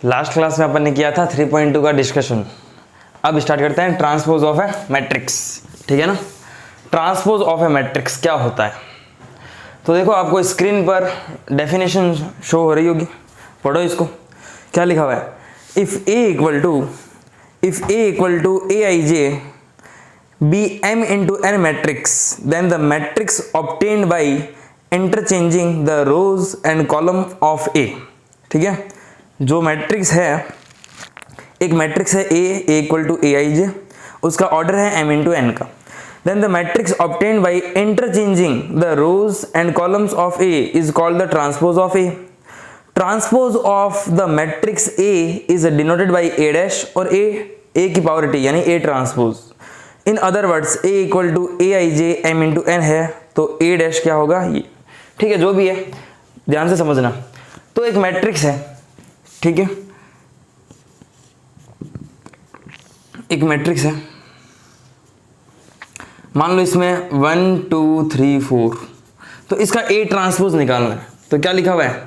Last class में अपन ने किया था 3.2 का डिस्कशन। अब स्टार्ट करते हैं ट्रांसपोज ऑफ ए मैट्रिक्स। ठीक है ना, ट्रांसपोज ऑफ ए मैट्रिक्स क्या होता है। तो देखो आपको स्क्रीन पर डेफिनेशन शो हो रही होगी, पढ़ो इसको। क्या लिखा हुआ है, if A equal to A I J be M into N matrix then the matrix obtained by interchanging the rows and column of A. ठीक है, जो मैट्रिक्स है, एक मैट्रिक्स है ए इक्वल टू ए आई जे, उसका ऑर्डर है m into N का। Then the matrix obtained by interchanging the rows and columns of A is called the transpose of A. Transpose of the matrix A is denoted by A dash और A की power T यानी A transpose. In other words A equal to A I J M into N है तो ए dash क्या होगा ये। ठीक है, जो भी है ध्यान से समझना। तो एक मैट्रिक्स है, ठीक है, एक मैट्रिक्स है, मान लो इसमें 1 2 3 4, तो इसका ए ट्रांसपोज निकालना है। तो क्या लिखा हुआ है,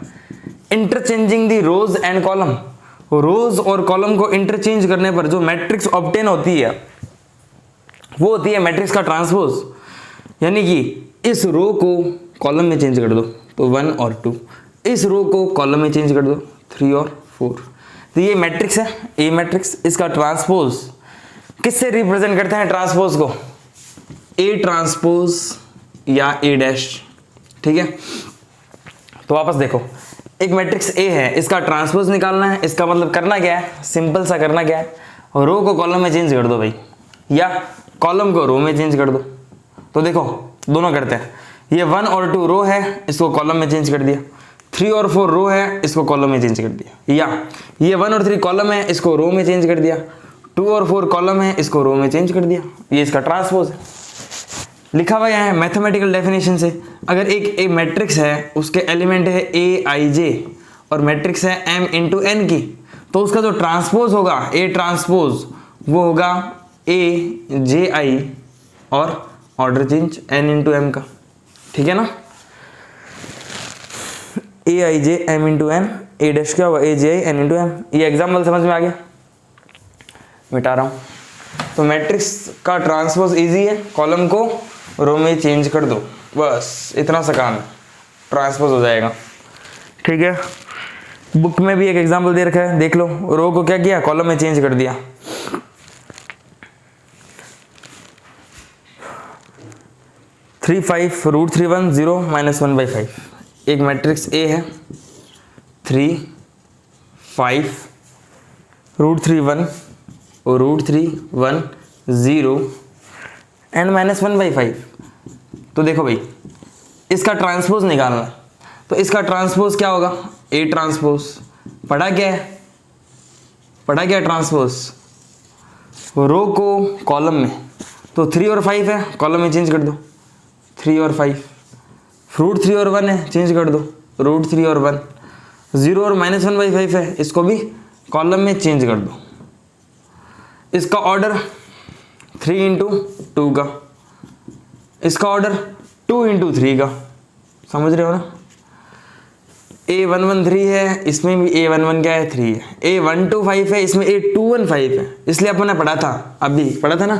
interchanging the rows and column. Rows और कॉलम को इंटरचेंज करने पर जो मैट्रिक्स ऑब्टेन होती है वो होती है मैट्रिक्स का ट्रांसपोज। यानी कि इस रो को कॉलम में चेंज कर दो तो 1 और 2, इस रो को कॉलम में चेंज कर दो 3 और 4। तो ये मैट्रिक्स है, ए मैट्रिक्स। इसका ट्रांसपोज किससे रिप्रेजेंट करते हैं ट्रांसपोज को, ए ट्रांसपोज या ए डैश। ठीक है, तो वापस देखो, एक मैट्रिक्स ए है, इसका ट्रांसपोज निकालना है। इसका मतलब करना क्या है, सिंपल सा करना क्या है, रो को कॉलम में चेंज कर दो भाई, या कॉलम को रो में चेंज कर दो। तो देखो दोनों करते हैं, ये 1 और 2 रो है, इसको कॉलम में चेंज कर दिया। 3 और 4 रो है, इसको कॉलम में चेंज कर दिया। या ये 1 और 3 कॉलम है, इसको रो में चेंज कर दिया। 2 और 4 कॉलम है, इसको रो में चेंज कर दिया। ये इसका ट्रांसपोज है, लिखा हुआ है मैथमेटिकल डेफिनेशन से। अगर एक मैट्रिक्स है, उसके एलिमेंट है ए आई जे और मैट्रिक्स है m इंटू एन की, तो उसका जो ट्रांसपोज होगा, ए ट्रांसपोज, वो होगा ए जे आई और order change n into M का। ठीक है ना, A I J M into N, A dash क्या होगा, A J I N into M. ये एग्जाम्पल समझ में आ गया, मिटा रहा हूँ। तो मैट्रिक्स का ट्रांसपोज इजी है, कॉलम को रो में चेंज कर दो, बस इतना सा काम है, ट्रांसपोज हो जाएगा। ठीक है, बुक में भी एक एग्जाम्पल दे रखा है, देख लो। रो को क्या किया, कॉलम में चेंज कर दिया। 3 5 रूट 3 1 0 -1/5। एक मैट्रिक्स ए है, 3 5 रूट 3 1 और रूट 3 1 0 एंड -1/5। तो देखो भाई, इसका ट्रांसपोज निकालना है, तो इसका ट्रांसपोज क्या होगा, ए ट्रांसपोज। पढ़ा क्या है, पढ़ा क्या ट्रांसपोज, रो को कॉलम में, तो 3 और 5 है, कॉलम में चेंज कर दो 3 और 5। रूट 3 और 1 है, चेंज कर दो रूट 3 और 1। 0 और -1/5 है, इसको भी कॉलम में चेंज कर दो। इसका ऑर्डर 3 इंटू 2 का, इसका ऑर्डर 2 इंटू 3 का। समझ रहे हो ना, A113 है, इसमें भी A11 क्या है, 3 है। A125 है, इसमें A215 है। इसलिए अपन ने पढ़ा था, अभी पढ़ा था ना,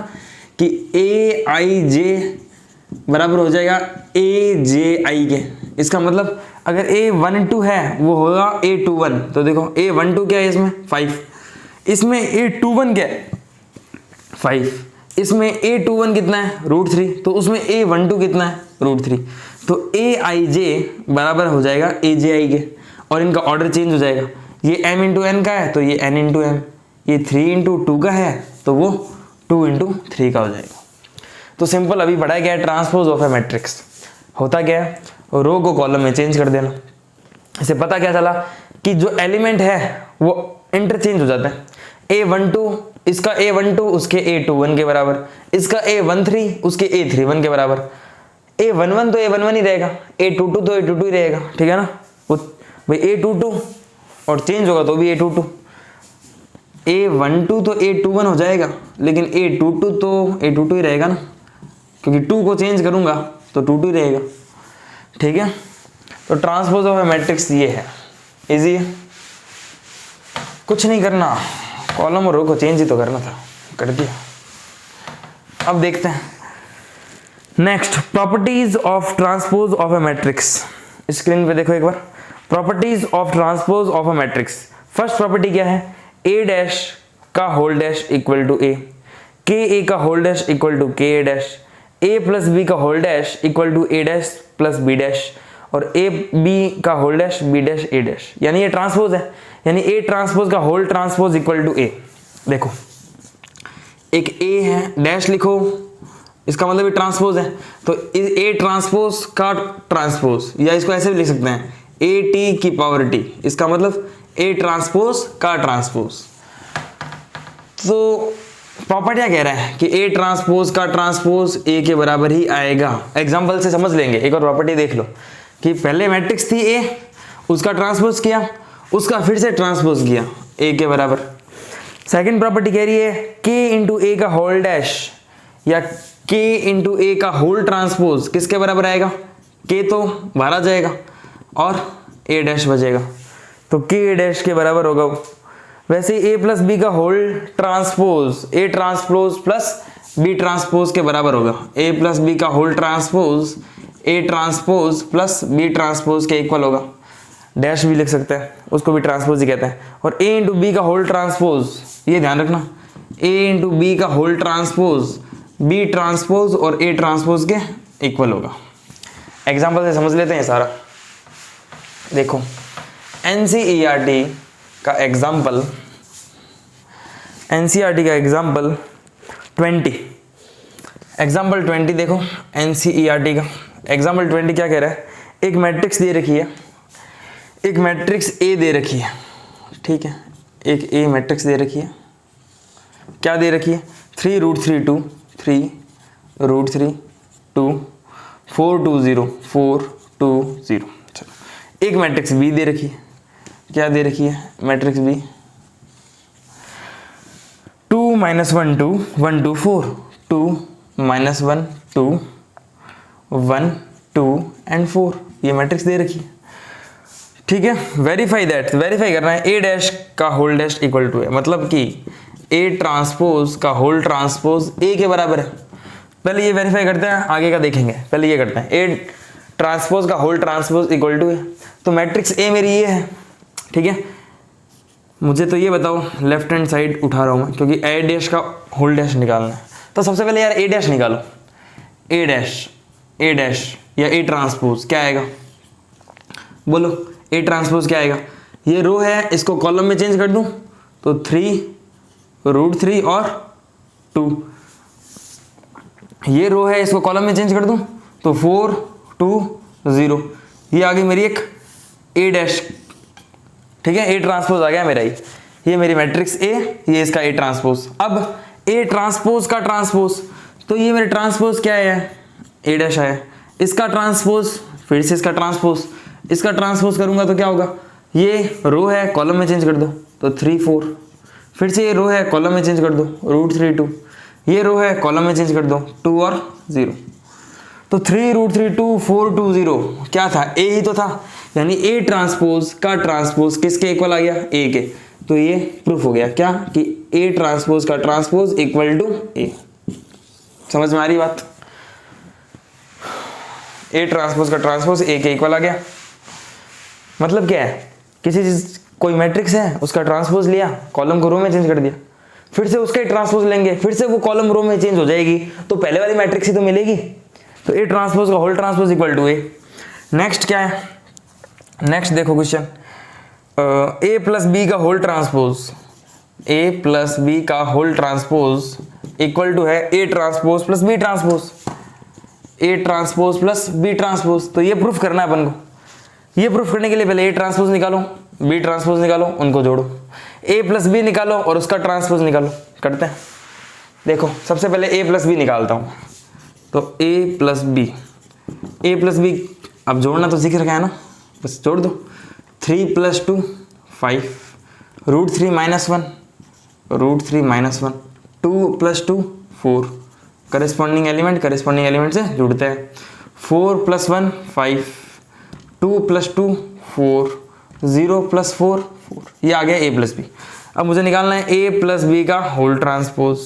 कि ए आई जे बराबर हो जाएगा ए जे आई के। इसका मतलब अगर A12 है वो होगा A21। तो देखो A12 क्या है, इसमें 5, इसमें A21 क्या है 5, इसमें A21 कितना है रूट 3, तो उसमें A12 कितना है रूट 3। तो ए आई जे बराबर हो जाएगा ए जे आई के, और इनका ऑर्डर चेंज हो जाएगा। ये m इंटू एन का है तो ये n इंटू एम, ये 3 इंटू 2 का है तो वो 2 इंटू 3 का हो जाएगा। तो सिंपल अभी पढ़ा गया है ट्रांसपोज ऑफ ए मैट्रिक्स। होता क्या है, रो को कॉलम में चेंज कर देना। इसे पता क्या चला कि जो एलिमेंट है वो इंटरचेंज हो जाता है। A12 इसका A12 उसके A21 के बराबर, इसका A13 उसके A31 के बराबर। A11 तो A11 ही रहेगा, A22 तो A22 ही रहेगा। ठीक है ना, वो भाई A22 और चेंज होगा तो भी A22। A12 तो A21 हो जाएगा, लेकिन A22 तो A22 ही रहेगा ना, क्योंकि 2 को चेंज करूंगा तो 22 ही रहेगा। ठीक है, तो ट्रांसपोज ऑफ ए मैट्रिक्स ये है, इजी है। कुछ नहीं करना, कॉलम और रो को चेंज ही तो करना था, कर दिया। अब देखते हैं next, properties of transpose of a matrix. Screen पे देखो एक बार, properties of transpose of a matrix. First property क्या है, ए डैश का whole dash equal to A, K A का whole dash equal to K A dash, A plus B का whole dash equal to A dash plus B dash, और A B का whole dash B dash A dash, यानी ये transpose है, यानी A transpose का whole transpose equal to ए। देखो एक ए है, डैश लिखो, इसका मतलब ये ट्रांसपोज है, तो ए ट्रांसपोज का ट्रांसपोज, या इसको ऐसे भी लिख सकते हैं ए टी की पावर टी, इसका मतलब ए ट्रांसपोज का ट्रांसपोज। तो प्रॉपर्टी क्या कह रहा है कि ए ट्रांसपोज का ट्रांसपोज ए के बराबर ही आएगा। एग्जांपल से समझ लेंगे, एक और प्रॉपर्टी देख लो कि पहले मैट्रिक्स थी ए, उसका ट्रांसपोज किया, उसका फिर से ट्रांसपोज किया ए के बराबर। सेकंड प्रॉपर्टी कह रही है के इंटू ए का होल डैश या के इंटू ए का होल ट्रांसपोज किसके बराबर आएगा, के तो बाहर आ जाएगा और ए डैश बचेगा, तो के ए डैश के बराबर होगा। वैसे ए प्लस बी का whole transpose A transpose plus B transpose के बराबर होगा, ए प्लस बी का whole transpose A transpose plus B transpose के इक्वल होगा। डैश भी लिख सकते हैं, उसको भी ट्रांसपोज ही कहते हैं। और ए इंटू बी का होल ट्रांसपोज, ये ध्यान रखना, ए इंटू बी का होल ट्रांसपोज बी ट्रांसपोज और ए ट्रांसपोज के इक्वल होगा। एग्जाम्पल से समझ लेते हैं सारा। देखो एनसीईआरटी का एग्जाम्पल, एनसीईआरटी का एग्जाम्पल 20, एग्जाम्पल 20 देखो एनसीईआरटी का एग्जाम्पल 20 क्या कह रहा है, एक मैट्रिक्स दे रखी है, एक मैट्रिक्स ए दे रखी है, ठीक है, एक ए मैट्रिक्स दे रखी है, क्या दे रखी है 3√3 3 √3 2 4 2 0 4 2 0। चलो एक मैट्रिक्स बी दे रखी है, क्या दे रखी है मैट्रिक्स बी 2 -1 2 1 2 4 2 -1 2 1 2 एंड 4, ये मैट्रिक्स दे रखी है, ठीक है। वेरीफाई दैट, वेरीफाई करना है ए डैश का होल डैश इक्वल टू है, मतलब कि ए ट्रांसपोज का होल ट्रांसपोज ए के बराबर है। पहले ये वेरीफाई करते हैं, आगे का देखेंगे, पहले ये करते हैं, ए ट्रांसपोज का होल ट्रांसपोज इक्वल टू है, तो मैट्रिक्स ए मेरी ये है, ठीक है। मुझे तो ये बताओ, लेफ्ट हैंड साइड उठा रहा हूँ मैं क्योंकि ए डैश का होल डैश निकालना है, तो सबसे पहले यार ए डैश निकालो, ए डैश या ए ट्रांसपोज क्या आएगा, बोलो ए ट्रांसपोज क्या आएगा। ये रो है, इसको कॉलम में चेंज कर दूं तो 3√3 और 2, ये रो है, इसको कॉलम में चेंज कर दूं तो 4 2 0, ये आ गई मेरी एक ए डैश, ठीक है, ए ट्रांसपोज आ गया मेरा, ये मेरी मैट्रिक्स ए, ये इसका ए ट्रांसपोज। अब ए ट्रांसपोज का ट्रांसपोज, तो ये मेरे ट्रांसपोज क्या है ए डैश आया, इसका ट्रांसपोज फिर से इसका ट्रांसपोज, इसका ट्रांसपोज करूंगा तो क्या होगा, ये रो है कॉलम में चेंज कर दो तो 3 4, फिर से ये रो है कॉलम में चेंज कर दो √3 2, ये रो है कॉलम में चेंज कर दो 2 और 0, तो 3√3 2 4 2 0 क्या था, ए ही तो था, यानी ए ट्रांसपोज का ट्रांसपोज किसके इक्वल आ गया, ए के। तो ये प्रूफ हो गया क्या कि ए ट्रांसपोज का ट्रांसपोज इक्वल टू ए। समझ में आ रही बात, ए ट्रांसपोज का ट्रांसपोज ए के इक्वल आ गया। मतलब क्या है, किसी चीज कोई मैट्रिक्स है, उसका ट्रांसपोज लिया, कॉलम को रो में चेंज कर दिया, फिर से उसका ट्रांसपोज लेंगे, फिर से वो कॉलम रो में चेंज हो जाएगी, तो पहले वाली मैट्रिक्स ही तो मिलेगी। तो ए ट्रांसपोज का whole transpose equal to A. Next क्या है, नेक्स्ट देखो क्वेश्चन, ए प्लस बी का whole transpose, A plus B का होल ट्रांसपोज इक्वल टू है A transpose plus B transpose, A transpose plus B transpose. तो ये proof करना है अपन को। ये प्रूफ करने के लिए पहले ए ट्रांसपोज निकालो, बी ट्रांसपोज निकालो, उनको जोड़ो, ए प्लस बी निकालो और उसका ट्रांसपोज निकालो। करते हैं, देखो सबसे पहले ए प्लस बी निकालता हूँ, तो ए प्लस बी, ए प्लस बी अब जोड़ना तो सीख रखा है ना, बस जोड़ दो। 3 + 2 5, √3 - 1 √3 - 1, 2 + 2 4, करेस्पॉन्डिंग एलिमेंट से जुड़ते हैं। 4 + 1 5, 2 + 2 4, 0 + 4 4, ये आ गया ए प्लस बी। अब मुझे निकालना है ए प्लस बी का whole transpose.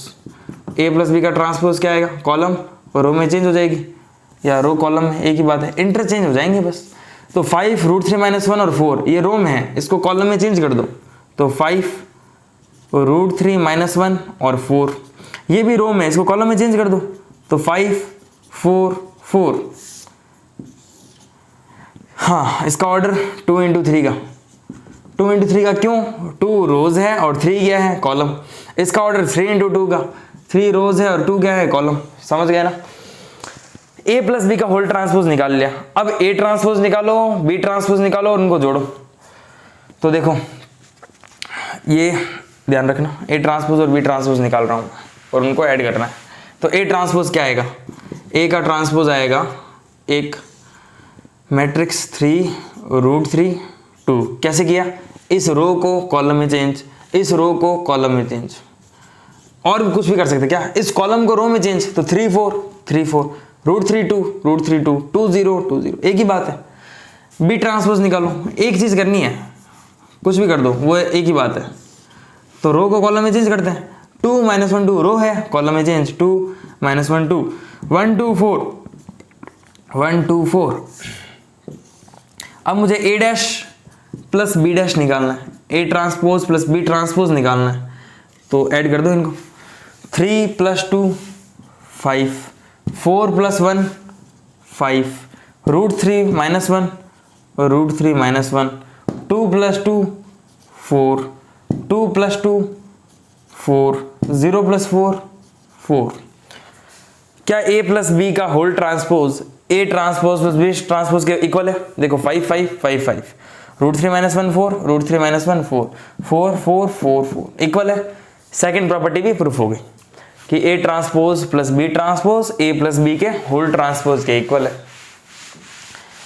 A plus B का ट्रांसपोज क्या आएगा, कॉलम और रो में चेंज हो जाएगी, या रो कॉलम में एक ही बात है, इंटरचेंज हो जाएंगे बस। तो 5 √3 - 1 और 4 ये रो में है, इसको कॉलम में चेंज कर दो। तो 5 √3 - 1 और 4 ये भी रो में, इसको कॉलम में चेंज कर दो। तो 5 4 4। हाँ, इसका ऑर्डर 2 × 3 का, 2 × 3 का क्यों, 2 रोज है और 3 क्या है, कॉलम। इसका ऑर्डर 3 × 2 का, 3 रोज है और 2 क्या है, कॉलम। समझ गए ना। ए प्लस बी का होल ट्रांसपोज निकाल लिया। अब ए ट्रांसपोज निकालो, बी ट्रांसपोज निकालो और उनको जोड़ो। तो देखो ये ध्यान रखना, ए ट्रांसपोज और बी ट्रांसपोज निकाल रहा हूँ और उनको ऐड करना है। तो ए ट्रांसपोज क्या आएगा, ए का ट्रांसपोज आएगा एक मैट्रिक्स 3 √3 2। कैसे किया, इस रो को कॉलम में चेंज, इस रो को कॉलम में चेंज, और कुछ भी कर सकते क्या, इस कॉलम को रो में चेंज। तो 3 4 3 4 √3 2 √3 2 2 0 2 0, एक ही बात है। बी ट्रांसपोज निकालो, एक चीज करनी है, कुछ भी कर दो वो एक ही बात है। तो रो को कॉलम में चेंज करते हैं। 2 - 1 2 रो है, कॉलम में चेंज 2 - 1 2 1 2 4 1 2 4। अब मुझे A dash plus B dash निकालना है, A transpose plus B transpose निकालना है। तो ऐड कर दो इनको। 3 + 2 5 4 + 1 5 √3 - 1 √3 - 1 2 + 2 4 2 + 2 4 0 + 4 4। क्या ए प्लस बी का whole transpose A transpose plus B transpose के इक्वल है? देखो 5 5 5 5 √3 - 1 4 √3 - 1 4 4 4 4 4 इक्वल है। सेकंड प्रॉपर्टी भी प्रूफ हो गई कि A transpose plus B transpose A plus B के होल ट्रांसपोज के इक्वल है।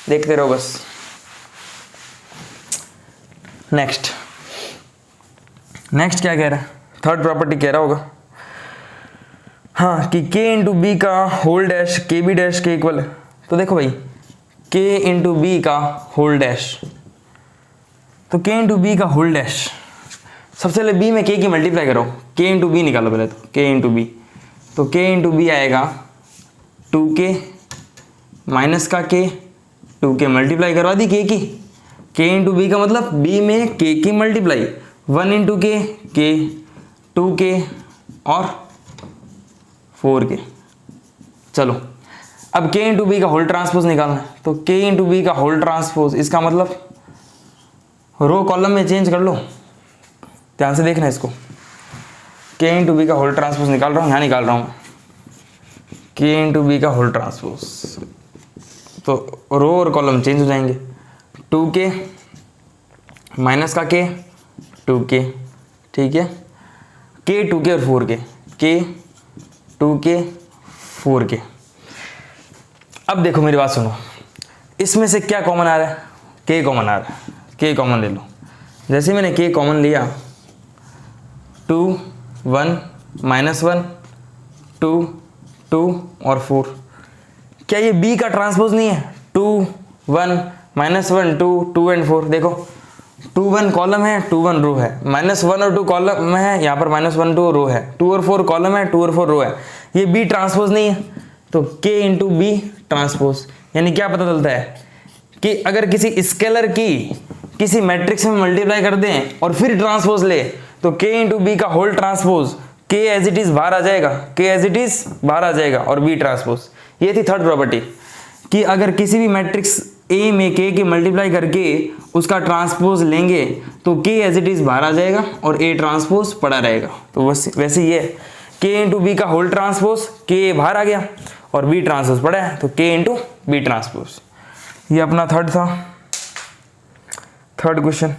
देखते रहो बस। नेक्स्ट क्या कह रहा है, थर्ड प्रॉपर्टी कह रहा होगा हाँ कि k × b का होल डैश के बी डैश के इक्वल है। तो देखो भाई k × b का होल डैश, तो k × b का होल डैश, सबसे पहले b में k की मल्टीप्लाई करो, k × b निकालो पहले। तो k × b, तो k × b आएगा 2k माइनस का k, 2k मल्टीप्लाई करवा दी k की, k × b का मतलब b में k की मल्टीप्लाई, 1 × k 2k और 4k। चलो अब k × b का होल ट्रांसपोज निकालना है। तो k × b का होल ट्रांसपोज, इसका मतलब रो कॉलम में चेंज कर लो। ध्यान से देखना इसको, k × b का होल ट्रांसपोज निकाल रहा हूँ, यहाँ निकाल रहा हूँ k × b का होल ट्रांसपोज। तो रो और कॉलम चेंज हो जाएंगे, 2k माइनस का k 2k, ठीक है, k 2k और 4k, k 2k 4k। अब देखो मेरी बात सुनो, इसमें से क्या कॉमन आ रहा है, k कॉमन आ रहा है, k कॉमन ले लो। जैसे मैंने k कॉमन लिया, 2 1 -1 2 2 और 4, क्या ये b का ट्रांसपोज नहीं है? 2 1 -1 2 2 एंड 4। देखो 2 1 कॉलम है, 2 1 रो है, -1 और 2 कॉलम में है, यहाँ पर -1 2 रो है, 2 और 4 कॉलम है, 2 और 4 रो है, ये b ट्रांसपोज नहीं है। तो k × b ट्रांसपोज, यानी क्या पता चलता है कि अगर किसी स्केलर की किसी मैट्रिक्स में मल्टीप्लाई कर दें और फिर ट्रांसपोज ले, तो k × b का whole transpose k as it is बाहर आ जाएगा, k एज इट इज बाहर आ जाएगा और b ट्रांसपोज। ये थी थर्ड प्रॉपर्टी कि अगर किसी भी मैट्रिक्स a में k की मल्टीप्लाई करके उसका ट्रांसपोज लेंगे तो k एज इट इज बाहर आ जाएगा और a ट्रांसपोज पड़ा रहेगा। तो वैसे ये k × b का होल ट्रांसपोज, k बाहर आ गया और b ट्रांसपोज पड़ा है, तो k × b ट्रांसपोज। ये अपना थर्ड था, थर्ड क्वेश्चन।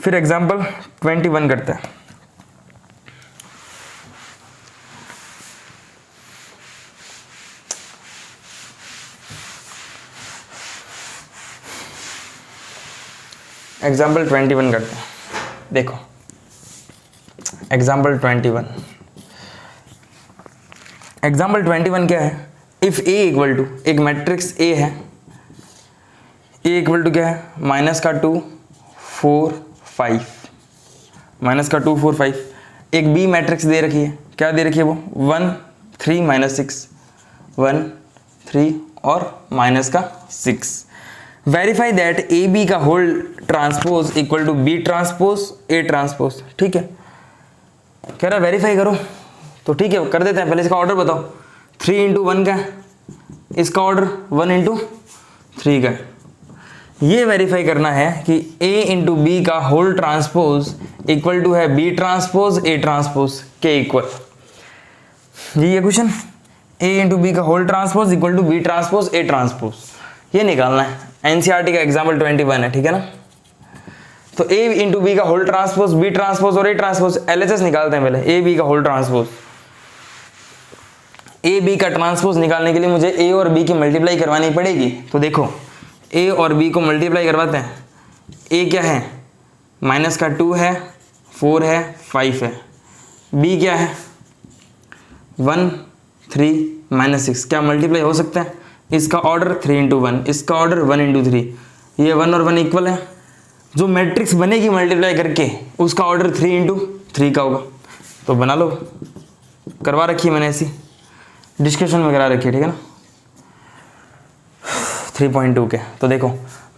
फिर एग्जाम्पल 21 करते हैं। एग्जाम्पल 21 करते हैं। देखो एग्जाम्पल 21 क्या है, इफ a इक्वल टू, एक मैट्रिक्स a है, a इक्वल टू क्या है, -2 4 5 माइनस का 2 4 5। एक बी मैट्रिक्स दे रखी है, क्या दे रखी है वो 1 3 -6, 1 3 और माइनस का 6। वेरीफाई दैट ए बी का whole transpose equal to B transpose A transpose. ठीक है, कह रहा वेरीफाई करो, तो ठीक है कर देते हैं। पहले इसका ऑर्डर बताओ, 3 × 1 का है, इसका ऑर्डर 1 × 3 का है। ये वेरीफाई करना है कि a × b का होल ट्रांसपोज इक्वल टू है b ट्रांसपोज a ट्रांसपोज के इक्वल। ये क्वेश्चन a × b का whole transpose equal to b transpose a transpose, ये निकालना है। एनसीईआरटी का एग्जाम्पल 21 है, ठीक है ना। तो a × b का होल ट्रांसपोज b ट्रांसपोज और a ट्रांसपोज, LHS निकालते हैं पहले। a b का होल ट्रांसपोज, a b का ट्रांसपोज निकालने के लिए मुझे a और b की मल्टीप्लाई करवानी पड़ेगी। तो देखो a और b को मल्टीप्लाई करवाते हैं। a क्या है, माइनस का 2 है, 4 है, 5 है। b क्या है 1 3 -6, क्या मल्टीप्लाई हो सकता है? इसका ऑर्डर 3 × 1, इसका ऑर्डर 1 × 3। ये 1 और 1 इक्वल है। जो मैट्रिक्स बनेगी मल्टीप्लाई करके उसका ऑर्डर 3 × 3 का होगा। तो बना लो, करवा रखी है मैंने, ऐसी डिस्कशन में करा रखी है, ठीक है ना। 3.2 के तो देखो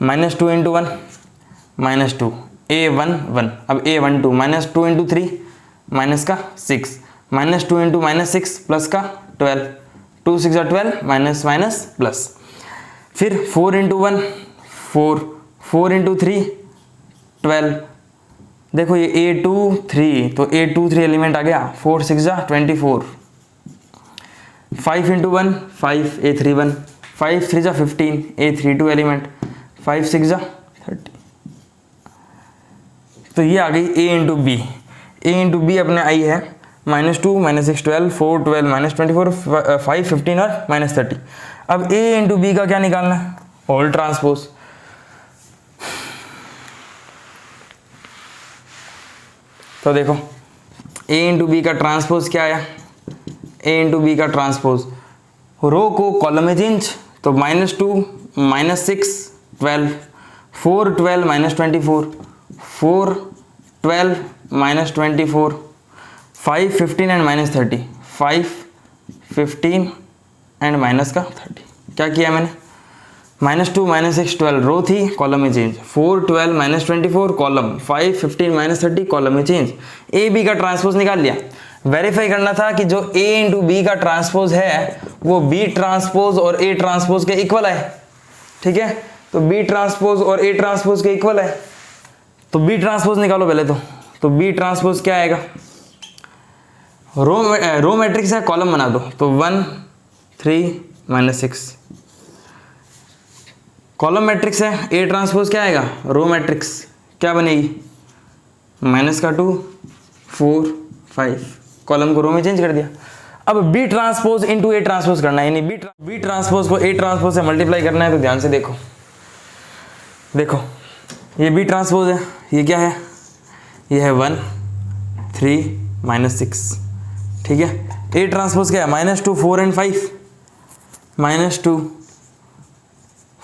-2 × 1 -2 a1 1, अब a1 2 -2 × 3 माइनस का 6, -2 × -6 प्लस का 12, 2 6 12 माइनस माइनस प्लस। फिर 4 × 1 4, 4 × 3 12। देखो ये a2 3, तो a2 3 एलिमेंट आ गया, 4 6 24। 5 × 1 5, a3 1, 5 3 15, a3 2 एलिमेंट, 5 6 30। तो ये आ गई a × b। a × b अपने आई है -2 -6 12, 4 12 -24, 5 15 और -30। अब a × b का क्या निकालना है, होल ट्रांसपोज। तो देखो a × b का ट्रांसपोज क्या आया, a × b का ट्रांसपोज रो को कॉलम में चेंज, तो -2 -6 12, 4 12 -24, 4 12 -24, 5 15 एंड -30, 5 15 एंड माइनस का 30। क्या किया मैंने, -2 -6 12 रो थी, कॉलम में चेंज, 4 12 -24 कॉलम, 5 15 -30 कॉलम में चेंज। ए बी का ट्रांसपोज निकाल लिया। वेरीफाई करना था कि जो a × b का ट्रांसपोज है वो b ट्रांसपोज और a ट्रांसपोज के इक्वल है, ठीक है। तो b ट्रांसपोज और a ट्रांसपोज के इक्वल है, तो b ट्रांसपोज निकालो पहले। तो b ट्रांसपोज क्या आएगा, रो मैट्रिक्स है, कॉलम बना दो, तो 1 3 -6। कॉलम मैट्रिक्स है, a ट्रांसपोज क्या आएगा, रो मैट्रिक्स क्या बनेगी, -2 4 5, कॉलम को रो में चेंज कर दिया। अब B transpose into A transpose करना है, यानी बी ट्रांसपोज को ए ट्रांसपोज से मल्टीप्लाई करना है। तो ध्यान से देखो, देखो ये बी ट्रांसपोज है, ये क्या है, ये है 1 3 -6, ठीक है। ए ट्रांसपोज क्या है, -2 4 एंड 5, -2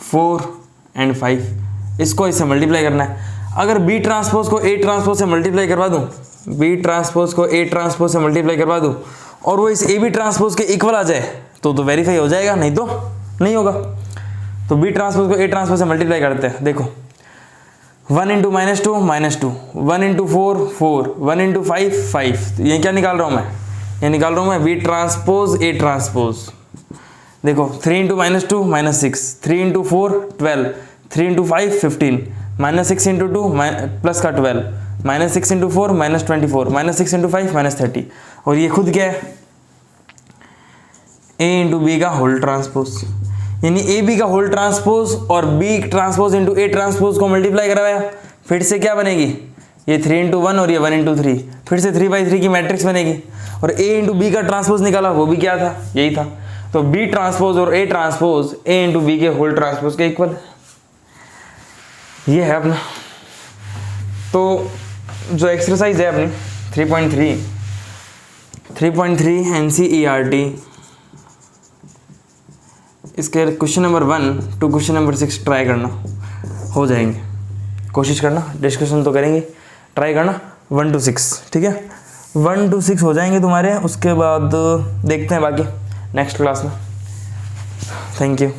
4 एंड 5, इसको इससे मल्टीप्लाई करना है। अगर बी ट्रांसपोज को ए ट्रांसपोज से मल्टीप्लाई करवा दूं, बी ट्रांसपोज को ए ट्रांसपोज से मल्टीप्लाई करवा दूं और वो इस ए बी ट्रांसपोज के इक्वल आ जाए तो वेरीफाई हो जाएगा, नहीं तो नहीं होगा। तो बी ट्रांसपोज को ए ट्रांसपोज से मल्टीप्लाई करते हैं। देखो 1 × -2 -2, 1 × 4 4, 1 × 5 5। तो ये क्या निकाल रहा हूँ मैं, ये निकाल रहा हूँ मैं बी ट्रांसपोज ए ट्रांसपोज। देखो 3 × -2 -6, 3 × 4 12, 3 × 5 15, -6 × 2 प्लस का 12, -6 × 4 -24, -6 × 5 -30। और ये खुद क्या है, a × b का होल ट्रांसपोज, यानी ए बी का होल ट्रांसपोज और B transpose into A transpose को मल्टीप्लाई कराया, फिर से क्या बनेगी, ये 3 × 1 और ये 1 × 3, फिर से 3/3 की मैट्रिक्स बनेगी। और a × b का ट्रांसपोज निकाला, वो भी क्या था, यही था। तो बी ट्रांसपोज और ए ट्रांसपोज a × b के होल ट्रांसपोज के इक्वल, ये है अपना। तो जो एक्सरसाइज है अपनी 3.3 NCERT, इसके question number 1 to question number 6 try करना, हो जाएंगे। कोशिश करना, डिस्कशन तो करेंगे, ट्राई करना, 1 to 6, ठीक है, 1 to 6 हो जाएंगे तुम्हारे। उसके बाद देखते हैं बाकी नेक्स्ट क्लास में। Thank you.